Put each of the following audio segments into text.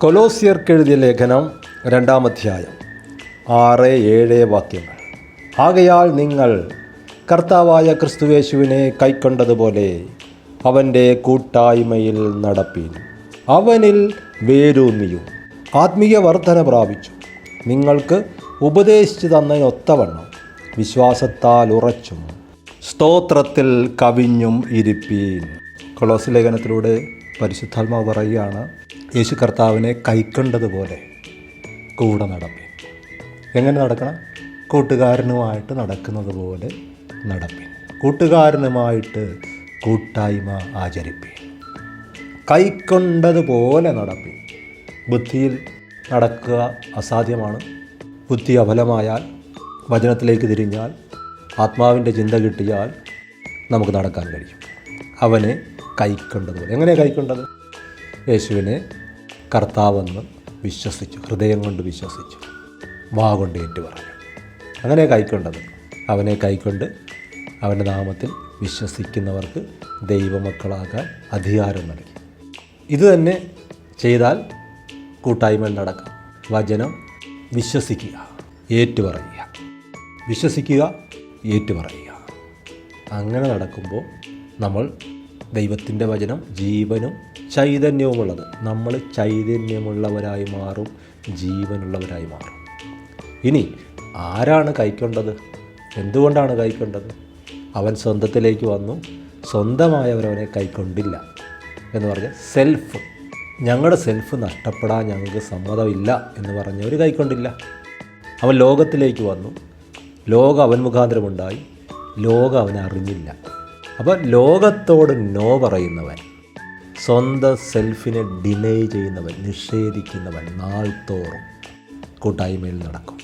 കൊലോസ്യർക്കെഴുതിയ ലേഖനം 2-ാം അധ്യായം 6-7 വാക്യങ്ങൾ. ആകയാൽ നിങ്ങൾ കർത്താവായ ക്രിസ്തുയേശുവിനെ കൈക്കൊണ്ടതുപോലെ അവൻ്റെ കൂട്ടായ്മയിൽ നടപ്പീൻ. അവനിൽ വേരൂന്നിയും ആത്മീയ വർധന പ്രാപിച്ചു നിങ്ങൾക്ക് ഉപദേശിച്ചു തന്നതിനൊത്തവണ്ണം വിശ്വാസത്താൽ ഉറച്ചും സ്തോത്രത്തിൽ കവിഞ്ഞും ഇരിപ്പീൻ. കൊലോസ്യ ലേഖനത്തിലൂടെ പരിശുദ്ധാത്മാവ് പറയുകയാണ്, യേശു കർത്താവിനെ കൈക്കൊണ്ടതുപോലെ കൂടെ നടപ്പീൻ. എങ്ങനെ നടക്കണം? കൂട്ടുകാരനുമായിട്ട് നടക്കുന്നത് പോലെ നടപ്പീൻ. കൂട്ടുകാരനുമായിട്ട് കൂട്ടായ്മ ആചരിപ്പീൻ. കൈക്കൊണ്ടതുപോലെ നടപ്പീൻ. ബുദ്ധിയിൽ നടക്കുക അസാധ്യമാണ്. ബുദ്ധി അബലമായാൽ, വചനത്തിലേക്ക് തിരിഞ്ഞാൽ, ആത്മാവിൻ്റെ ചിന്ത കിട്ടിയാൽ നമുക്ക് നടക്കാൻ കഴിയും. അവനെ കൈക്കൊണ്ടതുപോലെ. എങ്ങനെ കൈക്കൊണ്ടത്? യേശുവിനെ കർത്താവെന്ന് വിശ്വസിച്ചു, ഹൃദയം കൊണ്ട് വിശ്വസിച്ചു, വാ കൊണ്ട് ഏറ്റു പറഞ്ഞു. അങ്ങനെ കൈക്കൊണ്ടത്. അവനെ കൈക്കൊണ്ട് അവൻ്റെ നാമത്തിൽ വിശ്വസിക്കുന്നവർക്ക് ദൈവമക്കളാകാൻ അധികാരം നൽകി. ഇത് തന്നെ ചെയ്താൽ കൂട്ടായ്മയിൽ നടക്കാം. വചനം വിശ്വസിക്കുക, ഏറ്റുപറയുക. വിശ്വസിക്കുക, ഏറ്റുപറയുക. അങ്ങനെ നടക്കുമ്പോൾ നമ്മൾ ദൈവത്തിൻ്റെ വചനം ജീവനും ചൈതന്യവുമുള്ളത്. നമ്മൾ ചൈതന്യമുള്ളവരായി മാറും, ജീവനുള്ളവരായി മാറും. ഇനി ആരാണ് കൈക്കൊണ്ടത്? എന്തുകൊണ്ടാണ് കൈക്കൊണ്ടത്? അവൻ സ്വന്തത്തിലേക്ക് വന്നു, സ്വന്തമായവരവനെ കൈക്കൊണ്ടില്ല എന്ന് പറഞ്ഞ് ഞങ്ങളുടെ സെൽഫ് നഷ്ടപ്പെടാൻ ഞങ്ങൾക്ക് സമ്മതമില്ല എന്ന് പറഞ്ഞവർ കൈക്കൊണ്ടില്ല. അവൻ ലോകത്തിലേക്ക് വന്നു, ലോകം അവൻ മുഖാന്തരമുണ്ടായി, ലോകം അവനെ അറിഞ്ഞില്ല. അപ്പോൾ ലോകത്തോട് നോ പറയുന്നവൻ, സ്വന്തം സെൽഫിനെ ഡിനൈ ചെയ്യുന്നവൻ, നിഷേധിക്കുന്നവൻ നാൾ തോറും കൂട്ടായ്മയിൽ നടക്കും.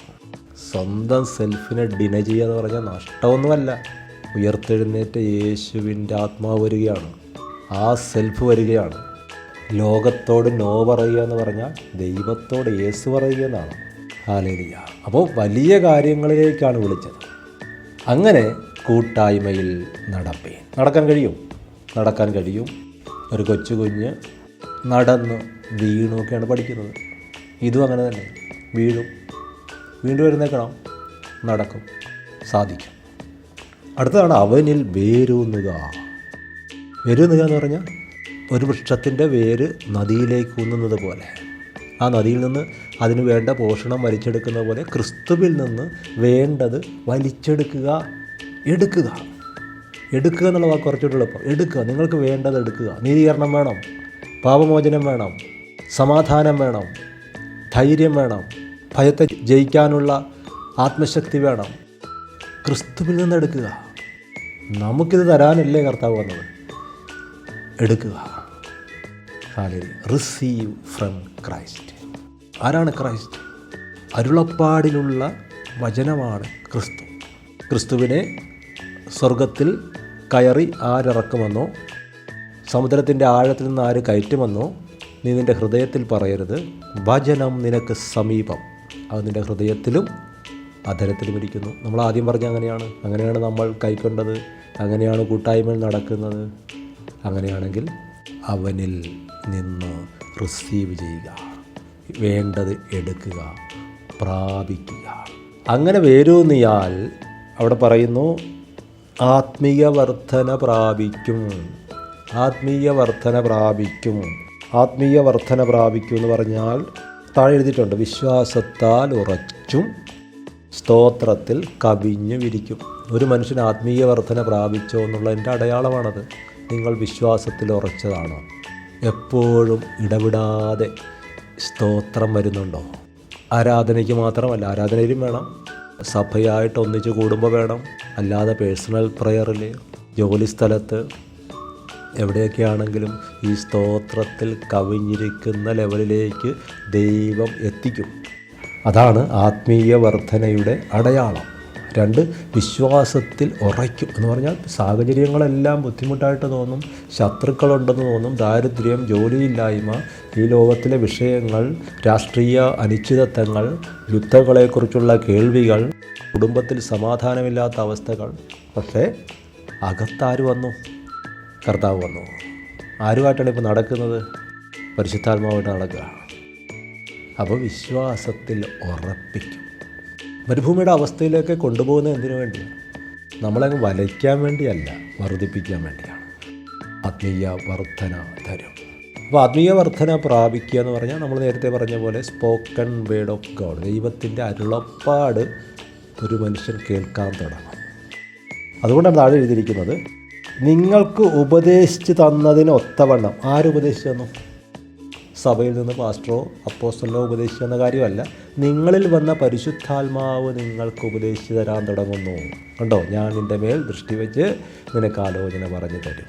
സ്വന്തം സെൽഫിനെ ഡിനൈ ചെയ്യുക എന്ന് പറഞ്ഞാൽ നഷ്ടമൊന്നുമല്ല. ഉയർത്തെഴുന്നേറ്റ യേശുവിൻ്റെ ആത്മാവ് വരികയാണ്, ആ സെൽഫ് വരികയാണ്. ലോകത്തോട് നോ പറയുക എന്ന് പറഞ്ഞാൽ ദൈവത്തോട് യേശു പറയുക എന്നാണ്. ഹല്ലേലൂയ. അപ്പോൾ വലിയ കാര്യങ്ങളിലേക്കാണ് വിളിച്ചത്. അങ്ങനെ കൂട്ടായ്മയിൽ നടപ്പേൻ. നടക്കാൻ കഴിയും. ഒരു കൊച്ചു കുഞ്ഞ് നടന്ന് വീണുമൊക്കെയാണ് പഠിക്കുന്നത്. ഇതും അങ്ങനെ തന്നെ. വീണ്ടും എഴുന്നേൽക്കണം, നടക്കും, സാധിക്കും. അടുത്തതാണ് അവനിൽ വേരൂന്നുക. വേരൂന്നുക എന്ന് പറഞ്ഞാൽ ഒരു വൃക്ഷത്തിൻ്റെ വേര് നദിയിലേക്ക് ഊന്നുന്നത് പോലെ, ആ നദിയിൽ നിന്ന് അതിന് വേണ്ട പോഷണം വലിച്ചെടുക്കുന്ന പോലെ ക്രിസ്തുവിൽ നിന്ന് വേണ്ടത് വലിച്ചെടുക്കുക, എടുക്കുക എന്നുള്ള വാക്ക് കുറച്ചുകൂടി എളുപ്പം. എടുക്കുക. നിങ്ങൾക്ക് വേണ്ടത് എടുക്കുക. നീതീകരണം വേണം, പാപമോചനം വേണം, സമാധാനം വേണം, ധൈര്യം വേണം, ഭയത്തെ ജയിക്കാനുള്ള ആത്മശക്തി വേണം. ക്രിസ്തുവിൽ നിന്ന് എടുക്കുക. നമുക്കിത് തരാനല്ലേ കർത്താവ് വന്നത്? എടുക്കുക. Receive from Christ. ആരാണ് ക്രൈസ്റ്റ്? അരുളപ്പാടിലുള്ള വചനമാണ് ക്രിസ്തു. ക്രിസ്തുവിനെ സ്വർഗത്തിൽ കയറി ആരിറക്കുമെന്നോ സമുദ്രത്തിൻ്റെ ആഴത്തിൽ നിന്ന് ആര് കയറ്റുമെന്നോ നീ നിൻ്റെ ഹൃദയത്തിൽ പറയരുത്. വചനം നിനക്ക് സമീപം, അത് നിൻ്റെ ഹൃദയത്തിലും അധരത്തിലും ഇരിക്കുന്നു. നമ്മൾ ആദ്യം പറഞ്ഞ അങ്ങനെയാണ് നമ്മൾ കൈക്കൊണ്ടത്, അങ്ങനെയാണ് കൂട്ടായ്മയിൽ നടക്കുന്നത്. അങ്ങനെയാണെങ്കിൽ അവനിൽ നിന്ന് റിസീവ് ചെയ്യുക, വേണ്ടത് എടുക്കുക, പ്രാപിക്കുക. അങ്ങനെ വേരൂന്നിയാൽ അവിടെ പറയുന്നു ആത്മീയ വർധന പ്രാപിക്കും. ആത്മീയ വർധന പ്രാപിക്കും എന്ന് പറഞ്ഞാൽ താഴെ എഴുതിയിട്ടുണ്ട്, വിശ്വാസത്താൽ ഉറച്ചും സ്തോത്രത്തിൽ കവിഞ്ഞു വിരിക്കും. ഒരു മനുഷ്യൻ ആത്മീയ വർധന പ്രാപിച്ചോ എന്നുള്ളതിൻ്റെ അടയാളമാണത്. നിങ്ങൾ വിശ്വാസത്തിൽ ഉറച്ചതാണോ? എപ്പോഴും ഇടവിടാതെ സ്തോത്രം വരുന്നുണ്ടോ? ആരാധനയ്ക്ക് മാത്രമല്ല, ആരാധനയിലും വേണം, സഭയായിട്ട് ഒന്നിച്ച് കൂടുമ്പോൾ വേണം, അല്ലാതെ പേഴ്സണൽ പ്രയറിൽ, ജോലി സ്ഥലത്ത്, എവിടെയൊക്കെയാണെങ്കിലും ഈ സ്തോത്രത്തിൽ കവിഞ്ഞിരിക്കുന്ന ലെവലിലേക്ക് ദൈവം എത്തിക്കും. അതാണ് ആത്മീയ വർധനയുടെ അടയാളം. 2, വിശ്വാസത്തിൽ ഉറയ്ക്കും എന്ന് പറഞ്ഞാൽ സാഹചര്യങ്ങളെല്ലാം ബുദ്ധിമുട്ടായിട്ട് തോന്നും, ശത്രുക്കളുണ്ടെന്ന് തോന്നും, ദാരിദ്ര്യം, ജോലിയില്ലായ്മ, ഈ ലോകത്തിലെ വിഷയങ്ങൾ, രാഷ്ട്രീയ അനിശ്ചിതത്വങ്ങൾ, യുദ്ധങ്ങളെക്കുറിച്ചുള്ള കേൾവികൾ, കുടുംബത്തിൽ സമാധാനമില്ലാത്ത അവസ്ഥകൾ. പക്ഷേ അകത്താര് വന്നു? കർത്താവ് വന്നു. ആരുമായിട്ടാണ് ഇപ്പോൾ നടക്കുന്നത്? പരിശുദ്ധാത്മാവായിട്ട് നടക്കുക. അപ്പോൾ വിശ്വാസത്തിൽ ഉറപ്പിക്കും. മരുഭൂമിയുടെ അവസ്ഥയിലേക്ക് കൊണ്ടുപോകുന്നത് എന്തിനു വേണ്ടിയാണ്? നമ്മളങ്ങ് വലയ്ക്കാൻ വേണ്ടിയല്ല, വർദ്ധിപ്പിക്കാൻ വേണ്ടിയാണ്. ആത്മീയ വർധന തരും. അപ്പോൾ ആത്മീയ വർധന പ്രാപിക്കുക എന്ന് പറഞ്ഞാൽ നമ്മൾ നേരത്തെ പറഞ്ഞ പോലെ സ്പോക്കൺ വേർഡ് ഓഫ് ഗോഡ്, ദൈവത്തിൻ്റെ അരുളപ്പാട് ഒരു മനുഷ്യൻ കേൾക്കാൻ തുടങ്ങും. അതുകൊണ്ടാണ് താഴെ എഴുതിയിരിക്കുന്നത്, നിങ്ങൾക്ക് ഉപദേശിച്ച് തന്നതിന് ഒത്തവണ്ണം. ആരുപദേശിച്ചു തന്നു? സഭയിൽ നിന്ന് പാസ്റ്ററോ അപ്പോസ്തലനോ ഉപദേശിച്ചു തന്ന കാര്യമല്ല, നിങ്ങളിൽ വന്ന പരിശുദ്ധാത്മാവ് നിങ്ങൾക്ക് ഉപദേശിച്ചു തരാൻ തുടങ്ങുന്നു. കണ്ടോ, ഞാൻ നിൻ്റെ മേൽ ദൃഷ്ടി വെച്ച് നിനക്ക് ആലോചന പറഞ്ഞു തരും.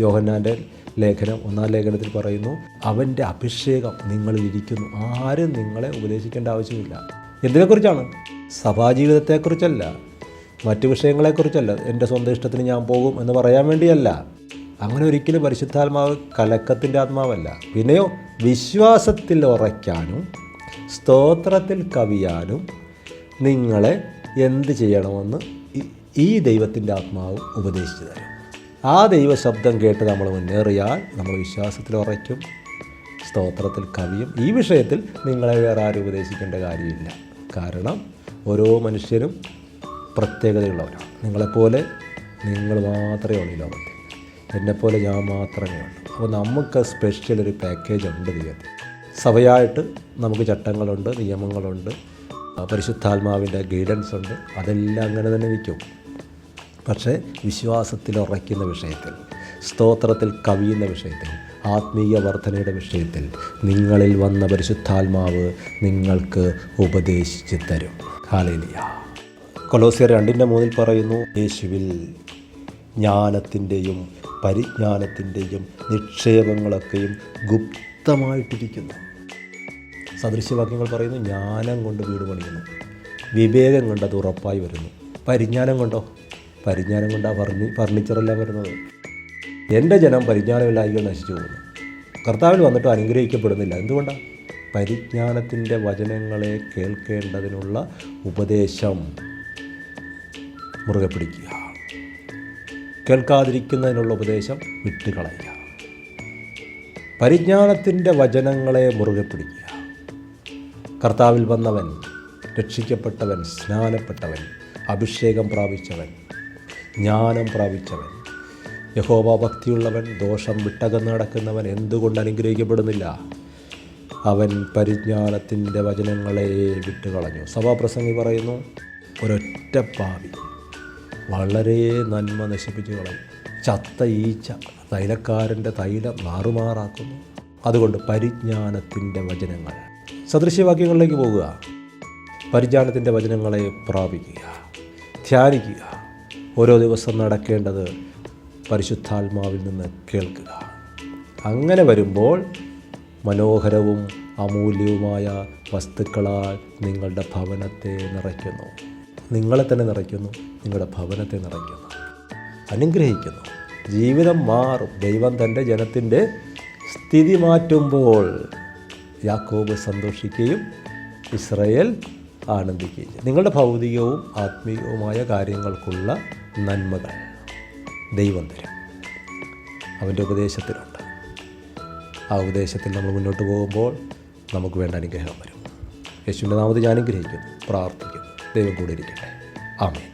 യോഹന്നാൻ്റെ ലേഖനം 1-ാം ലേഖനത്തിൽ പറയുന്നു, അവൻ്റെ അഭിഷേകം നിങ്ങളിലിരിക്കുന്നു. ആരും നിങ്ങളെ ഉപദേശിക്കേണ്ട ആവശ്യമില്ല. എന്തിനെക്കുറിച്ചാണ്? സഭാജീവിതത്തെക്കുറിച്ചല്ല, മറ്റു വിഷയങ്ങളെക്കുറിച്ചല്ല. എൻ്റെ സ്വന്തം ഇഷ്ടത്തിന് ഞാൻ പോകും എന്ന് പറയാൻ വേണ്ടിയല്ല. അങ്ങനെ ഒരിക്കലും പരിശുദ്ധാത്മാവ് കലക്കത്തിൻ്റെ ആത്മാവല്ല. പിന്നെയോ വിശ്വാസത്തിൽ ഉറയ്ക്കാനും സ്തോത്രത്തിൽ കവിയാനും നിങ്ങളെ എന്ത് ചെയ്യണമെന്ന് ഈ ദൈവത്തിൻ്റെ ആത്മാവ് ഉപദേശിച്ചു തരും. ആ ദൈവശബ്ദം കേട്ട് നമ്മൾ മുന്നേറിയാൽ നമ്മൾ വിശ്വാസത്തിൽ ഉറയ്ക്കും, സ്തോത്രത്തിൽ കവിയും. ഈ വിഷയത്തിൽ നിങ്ങളെ വേറെ ആരും ഉപദേശിക്കേണ്ട കാര്യമില്ല. കാരണം ഓരോ മനുഷ്യരും പ്രത്യേകതയുള്ളവരാണ്. നിങ്ങളെപ്പോലെ നിങ്ങൾ മാത്രമേ ഉള്ളൂ ഈ ലോകത്തിൽ. എന്നെപ്പോലെ ഞാൻ മാത്രമേ ഉള്ളൂ. അപ്പോൾ നമുക്ക് സ്പെഷ്യൽ ഒരു പാക്കേജ് ഉണ്ട് ദൈവത്തിൽ. സഭയായിട്ട് നമുക്ക് ചട്ടങ്ങളുണ്ട്, നിയമങ്ങളുണ്ട്, പരിശുദ്ധാത്മാവിൻ്റെ ഗൈഡൻസ് ഉണ്ട്. അതെല്ലാം അങ്ങനെ തന്നെ നിൽക്കും. പക്ഷേ വിശ്വാസത്തിൽ ഉറയ്ക്കുന്ന വിഷയത്തിൽ, സ്തോത്രത്തിൽ കവിയുന്ന വിഷയത്തിൽ, ആത്മീയ വർധനയുടെ വിഷയത്തിൽ നിങ്ങളിൽ വന്ന പരിശുദ്ധാത്മാവ് നിങ്ങൾക്ക് ഉപദേശിച്ച് തരും. ഹല്ലേലൂയ. കൊലോസ്യർ 2:3 പറയുന്നു, യേശുവിൽ ജ്ഞാനത്തിൻ്റെയും പരിജ്ഞാനത്തിൻ്റെയും നിക്ഷേപങ്ങളൊക്കെയും ഗുപ്തമായിട്ടിരിക്കുന്നു. സദൃശ്യവാക്യങ്ങൾ പറയുന്നു, ജ്ഞാനം കൊണ്ട് വീട് പണിയുന്നു, വിവേകം കൊണ്ട് അത് ഉറപ്പായി വരുന്നു. പരിജ്ഞാനം കൊണ്ടോ? പരിജ്ഞാനം കൊണ്ടാണ് ഫർണിച്ചറെല്ലാം വരുന്നത്. എൻ്റെ ജനം പരിജ്ഞാനമില്ലായ്മ നശിച്ചു പോകുന്നു. കർത്താവിൽ വന്നിട്ട് അനുഗ്രഹിക്കപ്പെടുന്നില്ല. എന്തുകൊണ്ടാണ്? പരിജ്ഞാനത്തിൻ്റെ വചനങ്ങളെ കേൾക്കേണ്ടതിനുള്ള ഉപദേശം മുറുകെ പിടിക്കുക, കേൾക്കാതിരിക്കുന്നതിനുള്ള ഉപദേശം വിട്ടുകളയുക. പരിജ്ഞാനത്തിൻ്റെ വചനങ്ങളെ മുറുകെ പിടിക്കുക. കർത്താവിൽ വന്നവൻ, രക്ഷിക്കപ്പെട്ടവൻ, സ്നാനപ്പെട്ടവൻ, അഭിഷേകം പ്രാപിച്ചവൻ, ജ്ഞാനം പ്രാപിച്ചവൻ, യഹോവ ഭക്തിയുള്ളവൻ, ദോഷം വിട്ടകന്ന് നടക്കുന്നവൻ എന്തുകൊണ്ട് അനുഗ്രഹിക്കപ്പെടുന്നില്ല? അവൻ പരിജ്ഞാനത്തിൻ്റെ വചനങ്ങളെ വിട്ടുകളഞ്ഞു. സഭാപ്രസംഗി പറയുന്നു, ഒരൊറ്റ പാവി വളരെ നന്മ നശിപ്പിച്ചു കളയും. ചത്ത ഈച്ച തൈലക്കാരൻ്റെ തൈലം മാറുമാറാക്കുന്നു. അതുകൊണ്ട് പരിജ്ഞാനത്തിൻ്റെ വചനങ്ങൾ. സദൃശ്യവാക്യങ്ങളിലേക്ക് പോകുക. പരിജ്ഞാനത്തിൻ്റെ വചനങ്ങളെ പ്രാപിക്കുക, ധ്യാനിക്കുക. ഓരോ ദിവസം നടക്കേണ്ടത് പരിശുദ്ധാത്മാവിൽ നിന്ന് കേൾക്കുക. അങ്ങനെ വരുമ്പോൾ മനോഹരവും അമൂല്യവുമായ വസ്തുക്കളാൽ നിങ്ങളുടെ ഭവനത്തെ നിറയ്ക്കുന്നു. നിങ്ങളെ തന്നെ നിറയ്ക്കുന്നു, നിങ്ങളുടെ ഭവനത്തെ നിറയ്ക്കുന്നു, അനുഗ്രഹിക്കുന്നു. ജീവിതം മാറും. ദൈവം തൻ്റെ ജനത്തിൻ്റെ സ്ഥിതി മാറ്റുമ്പോൾ യാക്കോബ് സന്തോഷിക്കുകയും ഇസ്രായേൽ ആനന്ദിക്കുകയും ചെയ്യും. നിങ്ങളുടെ ഭൗതികവും ആത്മീയവുമായ കാര്യങ്ങൾക്കുള്ള നന്മകൾ ദൈവം തരും. അവൻ്റെ ഉപദേശത്തിലുണ്ട്. ആ ഉപദേശത്തിൽ നമ്മൾ മുന്നോട്ട് പോകുമ്പോൾ നമുക്ക് വേണ്ട അനുഗ്രഹം വരും. യേശുവിൻ്റെ നാമത്തിൽ ഞാൻ അനുഗ്രഹിക്കുന്നു, പ്രാർത്ഥിക്കുന്നു. ദൈവം കൂടെ ഇരിക്കട്ടെ. ആമേൻ.